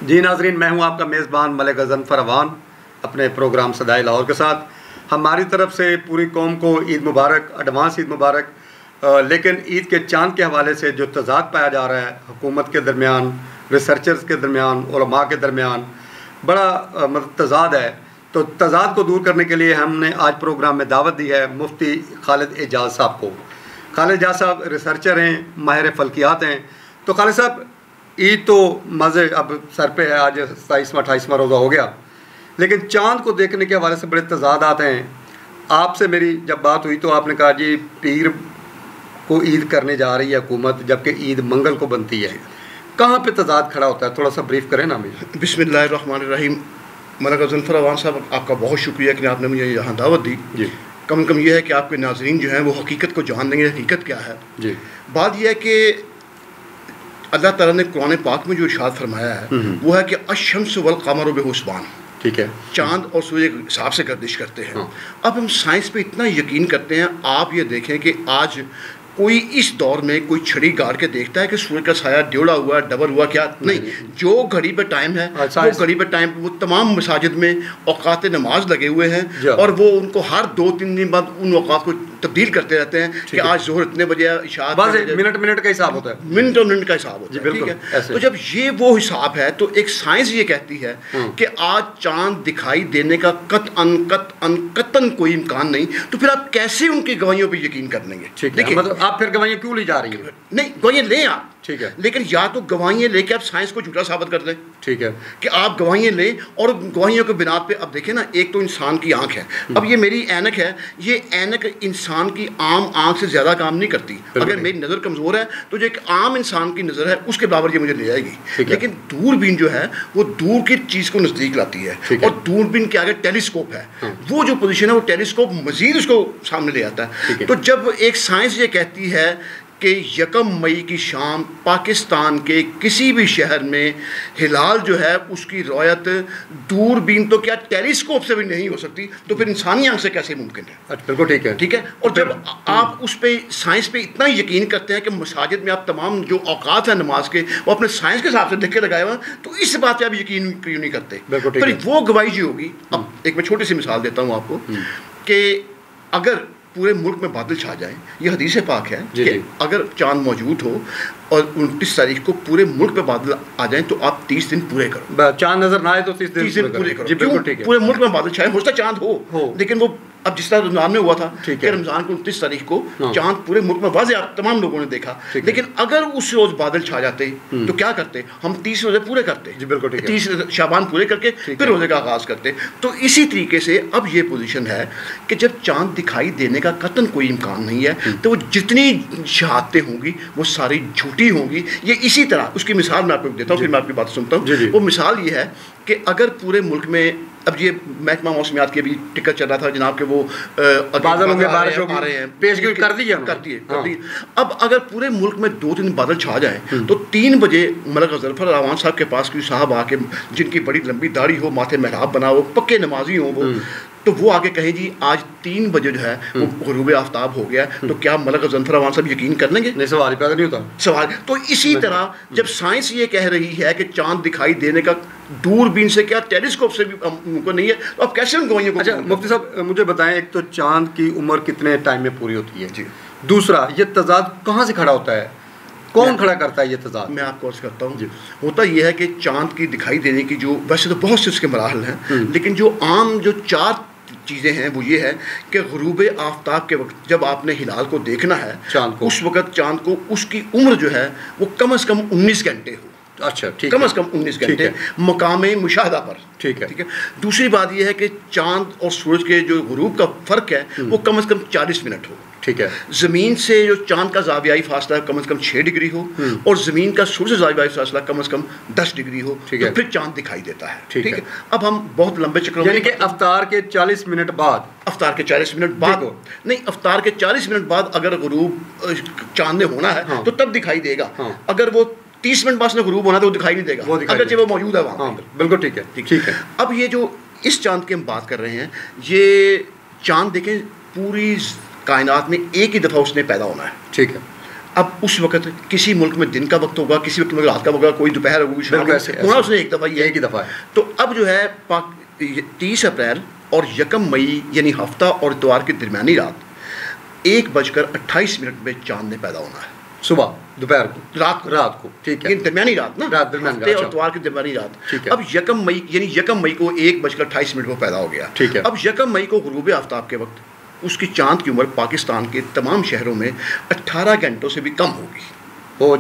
جی ناظرین، میں ہوں آپ کا میزبان ملک غضنفر اوان اپنے پروگرام صدائے لاہور کے ساتھ. ہماری طرف سے پوری قوم کو عید مبارک، ایڈوانس عید مبارک. لیکن عید کے چاند کے حوالے سے جو تضاد پایا جا رہا ہے حکومت کے درمیان، ریسرچرز کے درمیان، علماء کے درمیان، بڑا تضاد ہے. تو تضاد کو دور کرنے کے لیے ہم نے آج پروگرام میں دعوت دی ہے مفتی خالد اعجاز صاحب کو. خالد اعجاز صاحب ریسرچر ہیں، ماہر فلکیات ہیں. تو خالد صاحب، عید تو مزے اب سر پہ ہے، آج 27واں 28واں روزہ ہو گیا، لیکن چاند کو دیکھنے کے حوالے سے بڑے تضادات ہیں. آپ سے میری جب بات ہوئی تو آپ نے کہا جی پیر کو عید کرنے جا رہی ہے حکومت، جبکہ عید منگل کو بنتی ہے. کہاں پہ تضاد کھڑا ہوتا ہے؟ تھوڑا سا بریف کریں نا. بسم اللہ الرحمن الرحیم. ملک غضنفر اوان صاحب، آپ کا بہت شکریہ کہ آپ نے مجھے یہاں دعوت دی. جی. کم از کم یہ ہے کہ آپ کے ناظرین جو ہیں وہ حقیقت کو جان لیں گے. حقیقت کیا ہے؟ جی. بات یہ ہے کہ اللہ تعالیٰ نے قرآن پاک میں جو ارشاد فرمایا ہے وہ ہے کہ الشمس والقمر بحسبان. ٹھیک ہے. چاند اور سورج ایک حساب سے گردش کرتے ہیں. اب ہم سائنس پہ اتنا یقین کرتے ہیں. آپ یہ دیکھیں کہ آج کوئی اس دور میں کوئی چھڑی گاڑ کے دیکھتا ہے کہ سورج کا سایہ ڈیوڑا ہوا ڈبل ہوا کیا؟ نہیں. جو گھڑی پہ ٹائم ہے وہ گھڑی پہ ٹائم، وہ تمام مساجد میں اوقات نماز لگے ہوئے ہیں اور وہ ان کو ہر 2-3 دن بعد ان اوقات کو تبدیل کرتے رہتے ہیں کہ آج ظہر اتنے بجے، عشاء منٹ کا حساب ہوتا ہے. منٹ اور منٹ کا حساب ہوتا ہے. ٹھیک ہے. تو جب یہ وہ حساب ہے تو ایک سائنس یہ کہتی ہے کہ آج چاند دکھائی دینے کا قطعاً کوئی امکان نہیں. تو پھر آپ کیسے ان کی گواہیوں پہ یقین کر لیں گے؟ دیکھیے آپ پھر گواہیاں کیوں لی جا رہی ہیں؟ نہیں، گواہیاں لیں آپ، ٹھیک ہے، لیکن یا تو گواہیاں لے کے آپ سائنس کو جھوٹا ثابت کر دیں. ٹھیک ہے، کہ آپ گواہیاں لیں اور گواہیوں کے بنا پہ. اب دیکھیں نا، ایک تو انسان کی آنکھ ہے. اب یہ میری اینک ہے، یہ اینک انسان کی عام آنکھ سے زیادہ کام نہیں کرتی. اگر میری نظر کمزور ہے تو جو ایک عام انسان کی نظر ہے اس کے برابر یہ مجھے لے آئے گی. لیکن دوربین جو ہے وہ دور کی چیز کو نزدیک لاتی ہے اور دوربین کے آگے ٹیلیسکوپ ہے. وہ جو پوزیشن ہے وہ ٹیلیسکوپ مزید اس کو سامنے لے آتا ہے. تو جب ایک سائنس یہ کہتی ہے کہ 1 مئی کی شام پاکستان کے کسی بھی شہر میں ہلال جو ہے اس کی رویت دوربین تو کیا ٹیلیسکوپ سے بھی نہیں ہو سکتی، تو پھر انسانی آنکھ سے کیسے ممکن ہے؟ بالکل ٹھیک ہے. ٹھیک ہے. اور جب آپ اس پہ سائنس پہ اتنا یقین کرتے ہیں کہ مساجد میں آپ تمام جو اوقات ہیں نماز کے وہ اپنے سائنس کے حساب سے دیکھ کے لگائے ہوئے ہیں، تو اس بات پہ آپ یقین کیوں نہیں کرتے؟ پھر وہ گواہی جو ہوگی. اب ایک میں چھوٹی سی مثال دیتا ہوں آپ کو کہ اگر پورے ملک میں بادل چھا جائیں، یہ حدیث پاک ہے کہ اگر چاند موجود ہو اور 29 تاریخ کو پورے ملک پہ بادل آ جائیں تو آپ 30 دن پورے کرو. چاند نظر نہ آئے تو 30 دن پورے کرو. کیوں؟ پورے ملک میں بادل چھائے، ہو سکتا چاند ہو، لیکن وہ اب جس طرح رمضان میں ہوا تھا کہ رمضان کو 29 تاریخ کو چاند پورے ملک میں واضح تمام لوگوں نے دیکھا. لیکن اگر اس روز بادل چھا جاتے تو کیا کرتے؟ ہم 30 روزے پورے کرتے. 30 شعبان پورے کر کے پھر روزے کا آغاز کرتے. تو اسی طریقے سے اب یہ پوزیشن ہے کہ جب چاند دکھائی دینے کا قطعاً کوئی امکان نہیں ہے تو وہ جتنی شہادتیں ہوں گی وہ ساری جھوٹی ہوں گی. یہ اسی طرح اس کی مثال میں آپ کو دیتا ہوں، پھر میں آپ کی بات سنتا ہوں. وہ مثال یہ ہے کہ اگر پورے ملک میں اب یہ محکمہ موسمیات کی ابھی ٹکٹ چل رہا تھا جناب کہ وہ بادل ہوں گے، بارش آ رہے ہیں، پیشگوئی کر دی. اب اگر پورے ملک میں 2 دن بادل چھا جائیں تو 3 بجے ملک غضنفر اوان صاحب کے پاس کوئی صاحب آ کے جن کی بڑی لمبی داڑھی ہو، ماتھے محراب بنا ہو، پکے نمازی ہوں وہ، تو وہ آگے کہیں جی آج 3 بجے جو ہے وہ غروب آفتاب ہو گیا، تو کیا ملک غضنفر اوان صاحب یقین کر لیں گے؟ نہیں، سوال ہی پیدا نہیں ہوتا. سوال. تو اسی طرح جب سائنس یہ کہہ رہی ہے کہ چاند دکھائی دینے کا دوربین سے کیا ٹیلیسکوپ سے بھی ممکن نہیں ہے، تو اب کیسے ان گواہیوں کو؟ اچھا مفتی صاحب مجھے بتائیں، ایک تو چاند کی عمر کتنے ٹائم میں پوری ہوتی ہے؟ جی. دوسرا یہ تضاد کہاں سے کھڑا ہوتا ہے؟ کون کھڑا کرتا ہے یہ تضاد؟ میں آپ کو عرض کرتا ہوں. ہوتا یہ ہے کہ چاند کی دکھائی دینے کی جو ویسے تو بہت سے اس کے مراحل ہیں، لیکن جو عام جو 4 چیزیں ہیں وہ یہ ہے کہ غروب آفتاب کے وقت جب آپ نے ہلال کو دیکھنا ہے چاند کو، اس وقت چاند کو اس کی عمر جو ہے وہ کم از کم 19 گھنٹے ہو. اچھا ٹھیک، کم از کم 19 گھنٹے مقام مشاہدہ پر. ٹھیک ہے. دوسری بات یہ ہے کہ چاند اور سورج کے جو غروب کا فرق ہے وہ کم از کم 40 منٹ ہو. ٹھیک ہے. زمین سے جو چاند کا زاویائی فاصلہ کم از کم 6 ڈگری ہو اور زمین کا سورج سے زاویائی فاصلہ کم از کم 10 ڈگری ہو، تو پھر چاند دکھائی دیتا ہے. ٹھیک ہے. اب ہم بہت لمبے چکروں، یعنی کہ افطار کے 40 منٹ بعد، افطار کے 40 منٹ بعد نہیں، افطار کے 40 منٹ بعد اگر غروب چاند نے ہونا ہے تو تب دکھائی دے گا. اگر وہ 30 منٹ بعد نے غروب ہونا تو وہ دکھائی نہیں دے گا، اگرچہ وہ موجود ہے وہاں. بالکل ٹھیک ہے. ٹھیک ہے. اب یہ جو اس چاند کی ہم بات کر رہے ہیں، یہ چاند دیکھیں پوری کائنات میں ایک ہی دفعہ اس نے پیدا ہونا ہے. ٹھیک ہے. اب اس وقت کسی ملک میں دن کا وقت ہوگا, کسی وقت میں رات کا ہوگا, کوئی دوپہر ہوگا, کوئی شام ہوگا, اس نے ایک دفعہ ایک ہی دفعہ ہے. تو اب جو ہے 30 اپریل اور 1 مئی یعنی ہفتہ اور اتوار کی درمیانی رات 1:28 میں چاند نے پیدا ہونا ہے. صبح, دوپہر کو, رات کو, ٹھیک ہے, درمیانی رات نا, ہفتے اور اتوار کی درمیانی رات. اب 1 مئی یعنی 1 مئی کو 1:28 کو پیدا ہو گیا. ٹھیک ہے. اب 1 مئی کو غروب آفتاب کے وقت اس کی چاند کی عمر پاکستان کے تمام شہروں میں 18 گھنٹوں سے بھی کم ہوگی.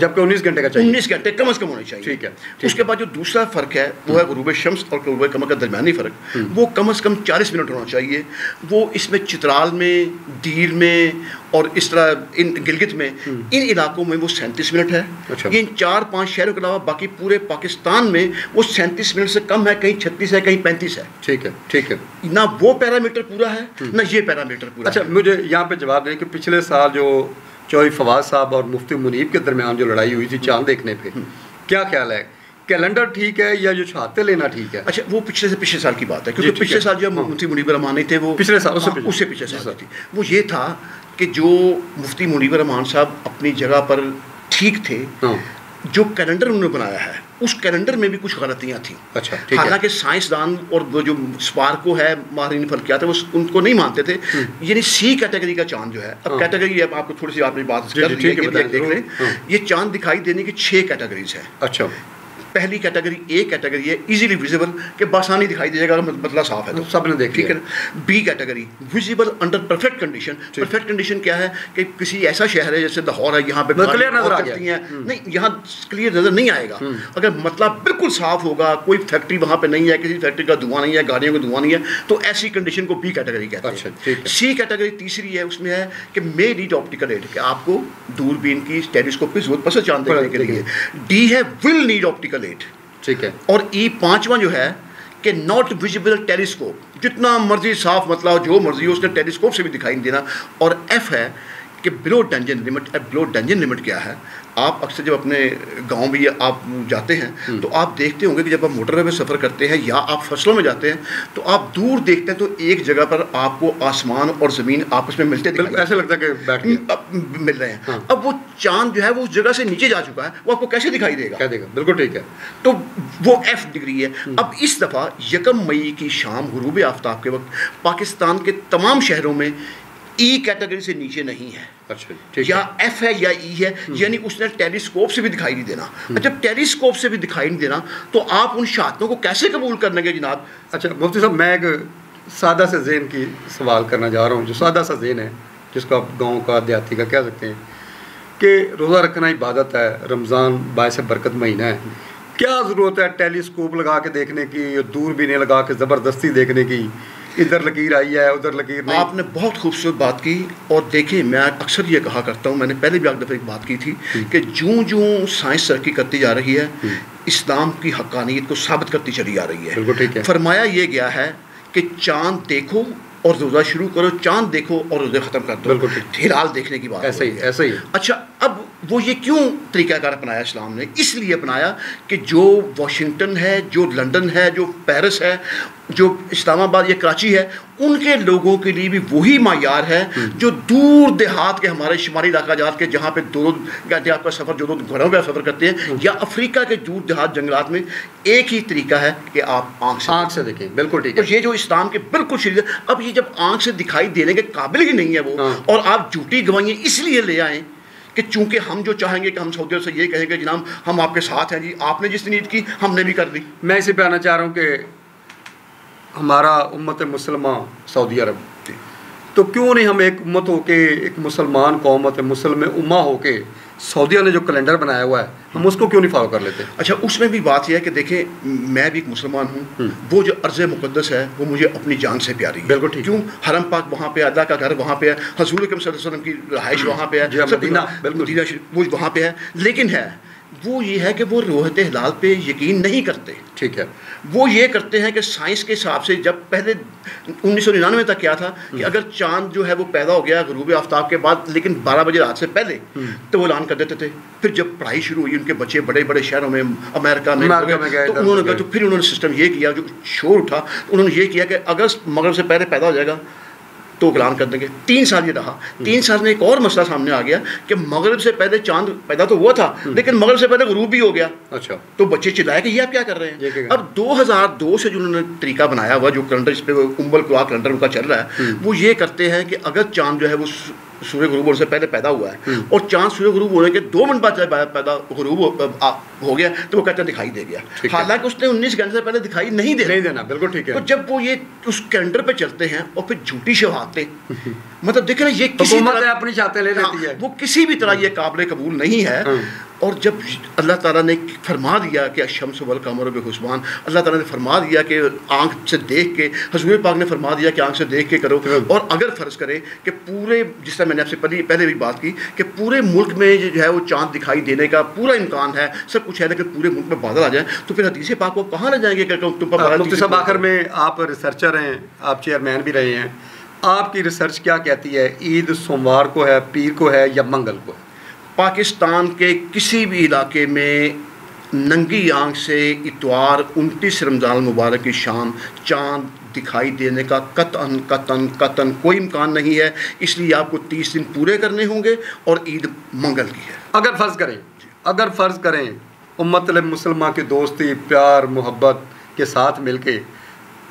جبکہ 19 گھنٹے کا چاہیے, 19 گھنٹے کم از کم ہونے چاہیے. ٹھیک ہے. اس کے بعد جو دوسرا فرق ہے وہ ہے غروب شمس اور غروب قمر کا درمیانی فرق, وہ کم از کم 40 منٹ ہونا چاہیے. وہ اس میں چترال میں, دیر میں اور اس طرح ان گلگت میں ان علاقوں میں وہ 37 منٹ ہے. یہ ان 4-5 شہروں کے علاوہ باقی پورے پاکستان میں وہ 37 منٹ سے کم ہے, کہیں 36 ہے, کہیں 35 ہے. ٹھیک ہے, ٹھیک ہے. نہ وہ پیرامیٹر پورا ہے نہ یہ پیرامیٹر پورا. اچھا, مجھے یہاں پہ جواب دیں کہ پچھلے سال جو چوہی فواد صاحب اور مفتی منیب کے درمیان جو لڑائی ہوئی تھی چاند دیکھنے پہ, کیا خیال ہے, کیلنڈر ٹھیک ہے یا جو چھاتے لینا ٹھیک ہے؟ اچھا, وہ پچھلے سال کی بات ہے, کیونکہ پچھلے سال جو مفتی منیب الرحمان نہیں تھے, وہ پچھلے سال, اس سے پچھلے سال تھی. وہ یہ تھا کہ جو مفتی منیب الرحمان صاحب اپنی جگہ پر ٹھیک تھے, جو کیلنڈر انہوں نے بنایا ہے اس کیلنڈر میں بھی کچھ غلطیاں تھیں. اچھا, حالانکہ سائنسدان اور وہ جو اسپارکو ہے, ماہرین فلکیات ہے, وہ ان کو نہیں مانتے تھے. یعنی سی کیٹیگری کا چاند جو ہے, اب کیٹیگری ہے, آپ کو تھوڑی سی آپ نے بات کر دی ہے, دیکھ لیں, یہ چاند دکھائی دینے کی 6 کیٹیگریز ہیں. اچھا, پہلی کیٹیگری ایک کیٹیگری ہے ایزیلی ویزیبل, کہ بآسانی دکھائی دے گا, مطلب صاف ہے تو سب نے دیکھ ٹھیک ہے. Be category visible under perfect condition. Perfect condition کیا ہے کہ کسی ایسا شہر ہے جیسے لاہور ہے, یہاں پہ کلیئر نظر آ گیا, نہیں یہاں کلیئر نظر نہیں آئے گا. اگر مطلب بالکل صاف ہوگا, کوئی فیکٹری وہاں پہ نہیں ہے, کسی فیکٹری کا دھواں نہیں ہے, گاڑیوں کا دھواں نہیں ہے, تو ایسی کنڈیشن کو بی کیٹیگری کہتے ہیں. سی کیٹیگری تیسری ہے, اس میں ہے کہ مے نیڈ آپٹیکل ایڈ, کہ آپ کو دوربین کی ٹیلیسکوپ کی ضرورت پڑ چاند دیکھنے کے لیے. ڈی ہے ول نیڈ آپٹیکل ایڈ. ٹھیک ہے. اور ای 5واں جو ہے کہ ناٹ ویزیبل ٹیلیسکوپ, جتنا مرضی صاف مطلب جو مرضی ہو اس نے ٹیلیسکوپ سے بھی دکھائی نہیں دینا. اور ایف ہے کہ بلو ڈنجن لمٹ. بلو ڈنجن لمٹ کیا ہے, آپ اکثر جب اپنے گاؤں میں آپ جاتے ہیں تو آپ دیکھتے ہوں گے کہ جب آپ موٹر وے میں سفر کرتے ہیں یا آپ فصلوں میں جاتے ہیں تو آپ دور دیکھتے ہیں تو ایک جگہ پر آپ کو آسمان اور زمین آپس میں ملتے دکھائی, ایسے لگتا ہے کہ بیٹھ مل رہے ہیں. اب وہ چاند جو ہے وہ اس جگہ سے نیچے جا چکا ہے, وہ آپ کو کیسے دکھائی دے گا؟ بالکل ٹھیک ہے. تو وہ ایف ڈگری ہے. اب اس دفعہ 1 مئی کی شام غروب آفتاب کے وقت پاکستان کے تمام شہروں میں ای کیٹیگری سے نیچے نہیں ہے. اچھا, یا ایف ہے یا ای ہے, یعنی اس نے ٹیلیسکوپ سے بھی دکھائی نہیں دینا. جب ٹیلیسکوپ سے بھی دکھائی نہیں دینا تو آپ ان شہادتوں کو کیسے قبول کرنے گے جناب؟ اچھا مفتی صاحب, میں ایک سادہ سے ذہن کی سوال کرنا چاہ رہا ہوں, جو سادہ سا ذہن ہے, جس کو آپ گاؤں کا دیہاتی کا کہہ سکتے ہیں, کہ روزہ رکھنا عبادت ہے, رمضان باعث برکت مہینہ ہے, کیا ضرورت ہے ٹیلیسکوپ لگا کے دیکھنے کی, دور بھی نہیں لگا کے زبردستی دیکھنے کی, ادھر لکیر آئی ہے ادھر لکیر نہیں؟ آپ نے بہت خوبصورت بات کی. اور دیکھیں, میں اکثر یہ کہا کرتا ہوں, میں نے پہلے بھی ایک دفعہ ایک بات کی تھی کہ جوں سائنس ترقی کرتی جا رہی ہے, اسلام کی حقانیت کو ثابت کرتی چلی جا رہی ہے. بالکل ٹھیک ہے. فرمایا یہ گیا ہے کہ چاند دیکھو اور روزہ شروع کرو, چاند دیکھو اور روزے ختم کر دو. بالکل ٹھیک. ہلال دیکھنے کی بات ایسا ہی. اچھا, اب وہ یہ کیوں طریقہ کار اپنایا اسلام نے؟ اس لیے اپنایا کہ جو واشنگٹن ہے, جو لندن ہے, جو پیرس ہے, جو اسلام آباد یا کراچی ہے, ان کے لوگوں کے لیے بھی وہی معیار ہے جو دور دیہات کے ہمارے شمالی علاقہ جات کے, جہاں پہ 2 گھنٹے آپ کا سفر, 2 گھنٹوں کا سفر کرتے ہیں, یا افریقہ کے دور دیہات جنگلات میں ایک ہی طریقہ ہے کہ آپ آنکھ سے دیکھیں. بالکل ٹھیک ہے. یہ جو اسلام کے بالکل شریعت, اب یہ جب آنکھ سے دکھائی دینے کے قابل ہی نہیں ہے وہ, اور آپ جھوٹی گواہیاں اس لیے لے آئیں کہ چونکہ ہم جو چاہیں گے کہ ہم سعودیہ سے یہ کہیں گے جناب ہم آپ کے ساتھ ہیں جی, آپ نے جس نیت کی ہم نے بھی کر دی. میں اسے پہ آنا چاہ رہا ہوں کہ ہمارا امت مسلمہ سعودی عرب, تو کیوں نہیں ہم ایک امت ہو کے, ایک مسلمان قومت مسلم امہ ہو کے, سعودیہ نے جو کیلنڈر بنایا ہوا ہے ہم اس کو کیوں نہیں فالو کر لیتے؟ اچھا, اس میں بھی بات یہ ہے کہ دیکھیں, میں بھی ایک مسلمان ہوں, وہ جو ارض مقدس ہے وہ مجھے اپنی جان سے پیاری ہے. بالکل ٹھیک. کیوں؟ حرم پاک وہاں پہ, اللہ کا گھر وہاں پہ ہے, حضور اکرم صلی اللہ علیہ وسلم کی رہائش وہاں پہ ہے, مدینہ وہ وہاں پہ ہے. لیکن ہے وہ یہ ہے کہ وہ روحت ہلال پہ یقین نہیں کرتے. ٹھیک ہے. وہ یہ کرتے ہیں کہ سائنس کے حساب سے, جب پہلے 1999 تک کیا تھا کہ اگر چاند جو ہے وہ پیدا ہو گیا غروب آفتاب کے بعد لیکن 12 بجے رات سے پہلے, تو وہ اعلان کر دیتے تھے. پھر جب پڑھائی شروع ہوئی, ان کے بچے بڑے بڑے شہروں میں, امریکہ میں گئے, تو انہوں نے کہا, تو پھر انہوں نے سسٹم یہ کیا, جو شور اٹھا, انہوں نے یہ کیا کہ اگست مغرب سے پہلے پیدا ہو جائے گا, تو اعلان کر دیں گے. 3 سال یہ رہا. 3 سال میں ایک اور مسئلہ سامنے آ گیا کہ مغرب سے پہلے چاند پیدا تو ہوا تھا لیکن مغرب سے پہلے غروب بھی ہو گیا. اچھا. تو بچے چلائے کہ یہ آپ کیا کر رہے ہیں. اب 2002 سے جو انہوں نے طریقہ بنایا ہوا جو کیلنڈر اس پہ ام القرا کیلنڈر ان کا چل رہا ہے وہ یہ کرتے ہیں کہ اگر چاند جو ہے وہ سورج غروب ہونے سے پہلے پیدا ہوا ہے اور چاند سورج غروب ہونے کے 2 منٹ بعد پیدا غروب ہو گیا تو وہ کہتے ہیں دکھائی دے گیا. حالانکہ اس نے 19 گھنٹے سے پہلے دکھائی نہیں دینا. بالکل ٹھیک ہے. تو جب وہ یہ اس کیلنڈر پہ چلتے ہیں اور پھر جھوٹی شہادتیں مطلب دیکھیں نا یہ کسی طرح اپنی چاہتے لے لیتی ہے وہ کسی بھی طرح یہ قابل قبول نہیں ہے. اور جب اللہ تعالیٰ نے فرما دیا کہ الشمس والقمر بحسبان, اللہ تعالیٰ نے فرما دیا کہ آنکھ سے دیکھ کے, حضور پاک نے فرما دیا کہ آنکھ سے دیکھ کے کرو, اور اگر فرض کریں کہ پورے جس طرح میں نے آپ سے پہلے بھی بات کی کہ پورے ملک میں جو ہے وہ چاند دکھائی دینے کا پورا امکان ہے, سب کچھ ہے, لیکن پورے ملک میں بادل آ جائیں تو پھر حدیث پاک وہ کہاں رہ جائیں گے کہ تم پر. مفتی صاحب آخر میں آپ ریسرچر ہیں, آپ چیئرمین بھی رہے ہیں, آپ کی ریسرچ کیا کہتی ہے عید سوموار کو ہے, پیر کو ہے یا منگل کو ہے؟ پاکستان کے کسی بھی علاقے میں ننگی آنکھ سے اتوار 29 رمضان المبارک کی شام چاند دکھائی دینے کا قطعاً کوئی امکان نہیں ہے. اس لیے آپ کو 30 دن پورے کرنے ہوں گے اور عید منگل کی ہے. اگر فرض کریں امت مسلمہ کی دوستی پیار محبت کے ساتھ مل کے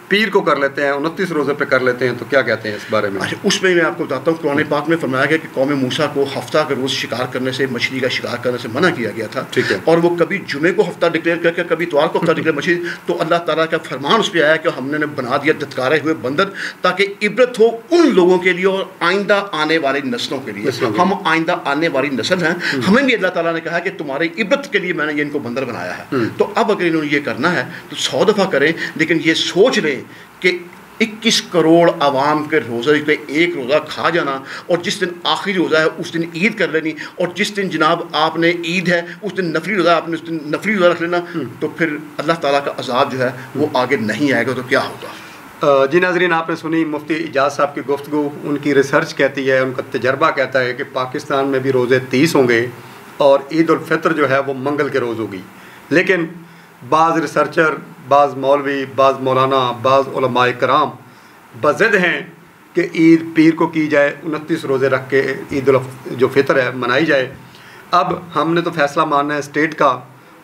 پیر کو کر لیتے ہیں, 29 روزے پہ کر لیتے ہیں, تو کیا کہتے ہیں اس بارے میں؟ اچھا, اس میں میں آپ کو بتاتا ہوں. قرآن پاک میں فرمایا گیا کہ قوم موسیٰ کو ہفتہ کے روز شکار کرنے سے, مچھلی کا شکار کرنے سے منع کیا گیا تھا. ٹھیک ہے. اور وہ کبھی جمعے کو ہفتہ ڈکلیئر کر کے کبھی اتوار کو ہفتہ ڈکلیئر مچھلی, تو اللہ تعالیٰ کا فرمان اس پہ آیا کہ ہم نے بنا دیا دتکارے ہوئے بندر تاکہ عبرت ہو ان لوگوں کے لیے اور آئندہ آنے والی نسلوں کے لیے. ہم آئندہ آنے والی نسل ہیں, ہمیں بھی اللہ تعالیٰ نے کہا کہ تمہاری عبرت کے لیے میں نے یہ ان کو بندر بنایا ہے. تو اب اگر انہوں نے یہ کرنا ہے تو 100 دفعہ کریں, لیکن یہ سوچ لیں کہ 21 کروڑ عوام کے روزے پہ ایک روزہ کھا جانا اور جس دن آخری روزہ ہے اس دن عید کر لینی, اور جس دن جناب آپ نے عید ہے اس دن نفلی روزہ آپ نے اس دن نفلی روزہ رکھ لینا, تو پھر اللہ تعالیٰ کا عذاب جو ہے وہ آگے نہیں آئے گا. تو کیا ہوگا؟ جی ناظرین, آپ نے سنی مفتی اجاز صاحب کی گفتگو. ان کی ریسرچ کہتی ہے, ان کا تجربہ کہتا ہے کہ پاکستان میں بھی روزے 30 ہوں گے اور عید الفطر جو ہے وہ منگل کے روز ہوگی. لیکن بعض ریسرچر, بعض مولوی, بعض مولانا, بعض علماء کرام بضد ہیں کہ عید پیر کو کی جائے, 29 روزے رکھ کے عید جو فطر ہے منائی جائے. اب ہم نے تو فیصلہ ماننا ہے اسٹیٹ کا,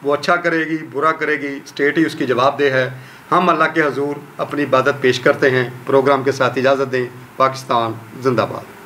وہ اچھا کرے گی برا کرے گی, اسٹیٹ ہی اس کی جواب دہ ہے. ہم اللہ کے حضور اپنی عبادت پیش کرتے ہیں. پروگرام کے ساتھ اجازت دیں. پاکستان زندہ باد.